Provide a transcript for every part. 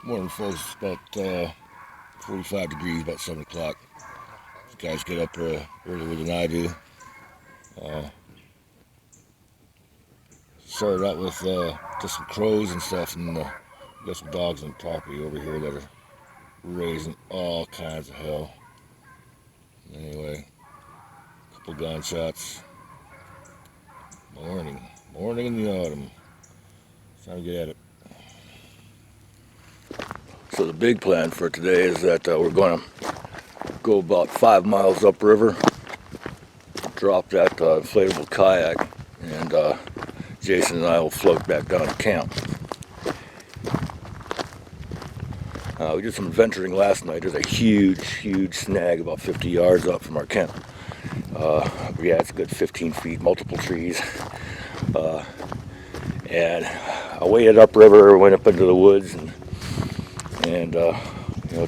Morning, folks. About 45 degrees, about 7 o'clock. These guys get up earlier than I do. Uh, Started out with just some crows and stuff, and got some dogs on the property over here that are raising all kinds of hell. Anyway, couple gunshots. Morning in the autumn. It's time to get at it. So the big plan for today is that we're going to go about 5 miles upriver, drop that inflatable kayak, and Jason and I will float back down to camp. We did some adventuring last night. There's a huge snag about 50 yards up from our camp. Yeah, it's a good 15 feet, multiple trees. And I waded upriver, went up into the woods, and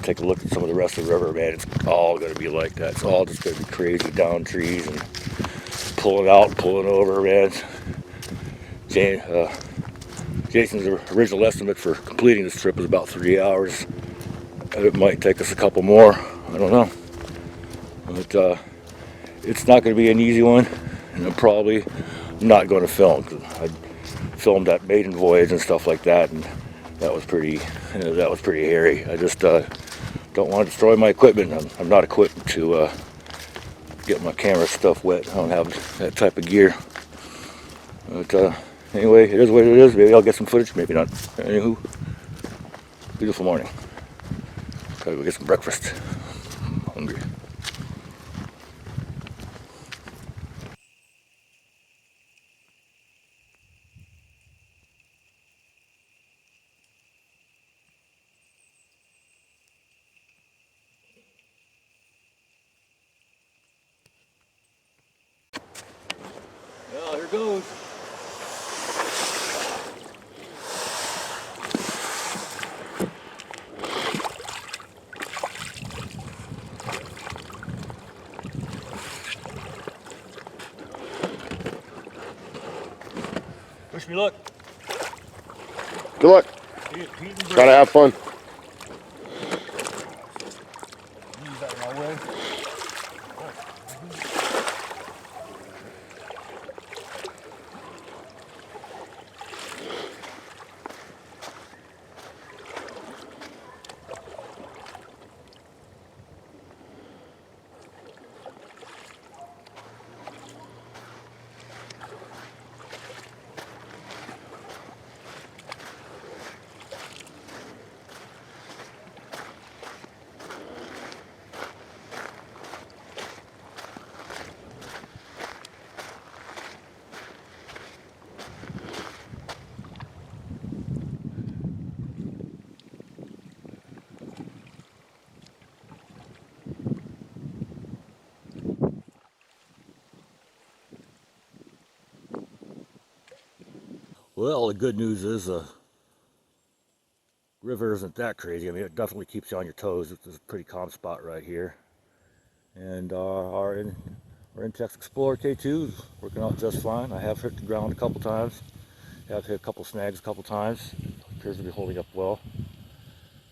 take a look at some of the rest of the river. Man, it's all going to be like that. It's all just going to be crazy down trees and pulling out, pulling over, man. Jason's original estimate for completing this trip was about 3 hours. It might take us a couple more. I don't know. But it's not going to be an easy one, and I'm probably not going to film, because I filmed that maiden voyage and stuff like that, and that was pretty hairy. I just don't want to destroy my equipment. I'm not equipped to get my camera stuff wet. I don't have that type of gear. But anyway, it is what it is. Maybe I'll get some footage, maybe not. Anywho, beautiful morning. Gotta go get some breakfast. I'm hungry. Well, here goes. Wish me luck. Good luck. Gotta have fun. Leave that in my way. Well, the good news is the river isn't that crazy. I mean, it definitely keeps you on your toes. It's a pretty calm spot right here. And our Intex Explorer K2 is working out just fine. I have hit the ground a couple times. Have hit a couple snags a couple times. Appears to be holding up well.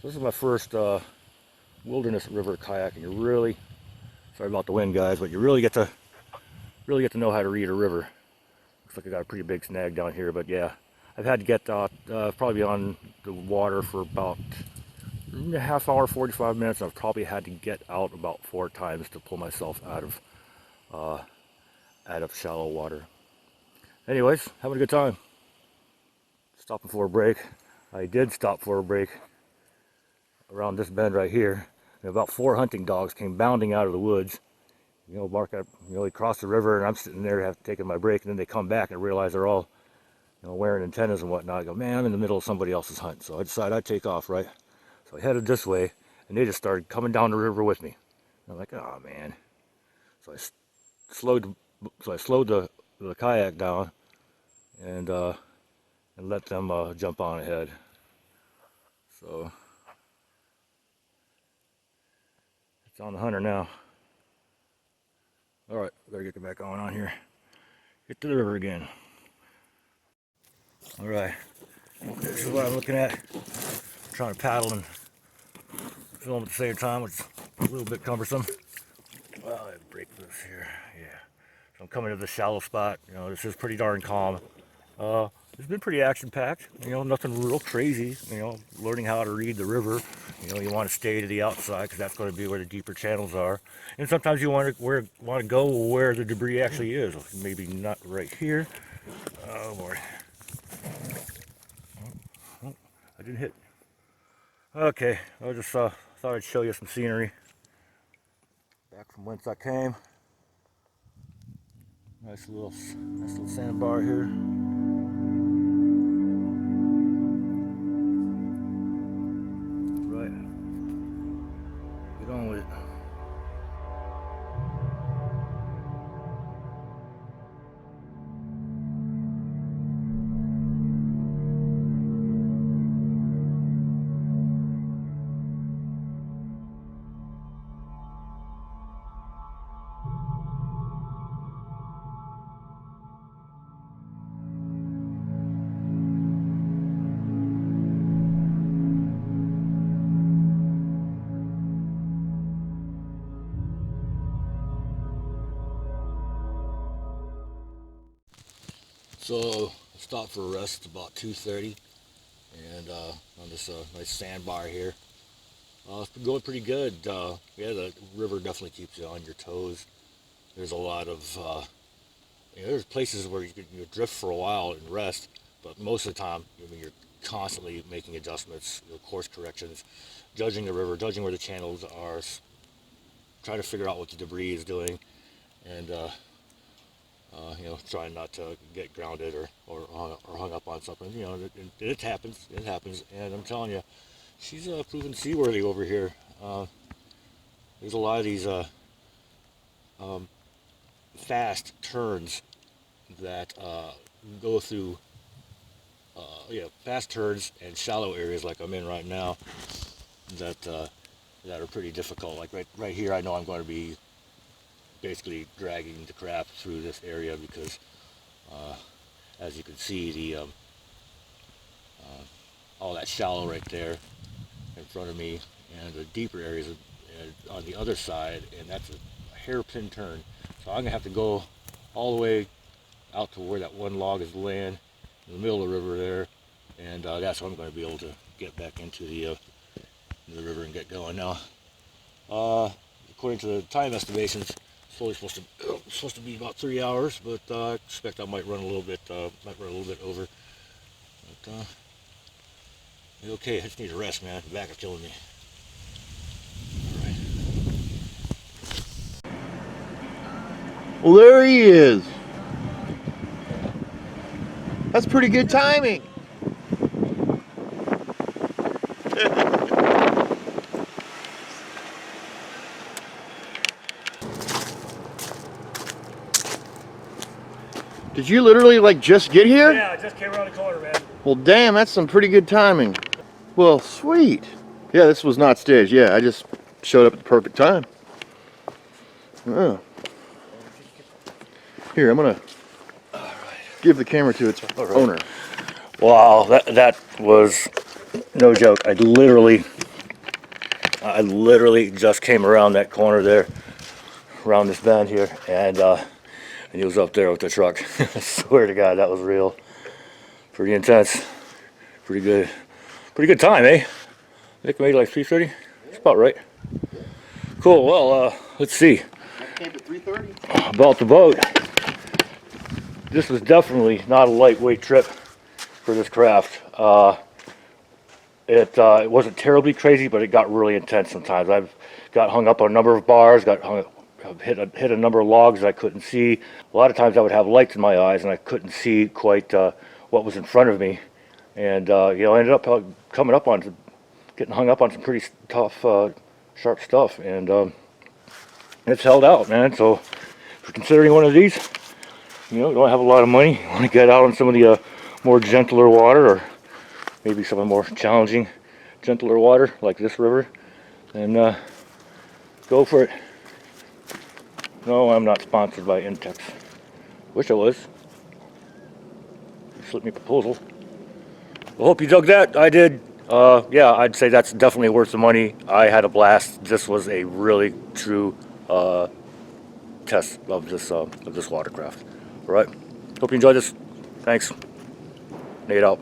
So this is my first wilderness river kayaking. You really, sorry about the wind, guys, but you really get to know how to read a river. Looks like I got a pretty big snag down here, but yeah, I've had to get probably on the water for about a half hour, 45 minutes. I've probably had to get out about 4 times to pull myself out of shallow water. Anyways, having a good time. Stopping for a break. I did stop for a break around this bend right here. And about 4 hunting dogs came bounding out of the woods. Bark at, they cross the river, and I'm sitting there taking my break, and then they come back and realize they're all, wearing antennas and whatnot. I go, man, I'm in the middle of somebody else's hunt. So I decided I'd take off, right? So I headed this way, and they just started coming down the river with me. And I'm like, oh man. So I slowed the kayak down, and let them jump on ahead. So it's on the hunter now. All right, better get back on here. Get to the river again. All right, this is what I'm looking at. trying to paddle and film at the same time, which is a little bit cumbersome. Well, I break this here. Yeah. So I'm coming to the shallow spot. You know, this is pretty darn calm. It's been pretty action-packed. You know, nothing real crazy. You know, learning how to read the river. You know, you want to stay to the outside because that's going to be where the deeper channels are. And sometimes you want to go where the debris actually is. Maybe not right here. Oh boy. Oh, I didn't hit. Okay, I just thought I'd show you some scenery. Back from whence I came. Nice little sandbar here. Right. Get on with it. So I stopped for a rest about 2:30, and on this nice sandbar here. It's been going pretty good. Yeah, the river definitely keeps you on your toes. There's a lot of you know, there's places where you drift for a while and rest, but most of the time, I mean, you're constantly making adjustments, you know, course corrections, judging the river, judging where the channels are, trying to figure out what the debris is doing, and you know, trying not to get grounded or hung up on something. You know, it happens. It happens, and I'm telling you, she's proven seaworthy over here. There's a lot of these fast turns that go through, yeah, fast turns and shallow areas like I'm in right now that that are pretty difficult. Like right here, I know I'm going to be basically dragging the craft through this area because, as you can see, the all that shallow right there in front of me, and the deeper areas on the other side, and that's a hairpin turn. So I'm gonna have to go all the way out to where that one log is laying in the middle of the river there, and that's how I'm going to be able to get back into the river and get going now. According to the time estimations, it's only supposed to be about 3 hours, but I expect I might run a little bit over. But okay, I just need a rest, man. The back is killing me. All right. Well, there he is. That's pretty good timing. Did you literally like just get here? Yeah, I just came around the corner, man. Well, damn, that's some pretty good timing. Well, sweet. Yeah, this was not staged. Yeah, I just showed up at the perfect time. Oh. Here, I'm gonna give the camera to its owner. Wow, that was no joke. I literally just came around that corner there, around this bend here, and he was up there with the truck. I swear to God, that was real. Pretty intense. Pretty good time, eh? I think we made like 3:30. That's about right. Cool. Well, let's see. Came at 3:30. About the boat. This was definitely not a lightweight trip for this craft. It wasn't terribly crazy, but it got really intense sometimes. I've got hung up on a number of bars, hit a number of logs that I couldn't see. A lot of times I would have lights in my eyes and I couldn't see quite what was in front of me. And you know, I ended up getting hung up on some pretty tough, sharp stuff. And it's held out, man. So if you're considering one of these, you know, don't have a lot of money, you want to get out on some of the more gentler water, or maybe some of the more challenging, gentler water like this river, and go for it. No, I'm not sponsored by Intex. Wish I was. Slip me a proposal. I hope you dug that. I did. Yeah, I'd say that's definitely worth the money. I had a blast. This was a really true test of this watercraft. All right. Hope you enjoyed this. Thanks. Nate out.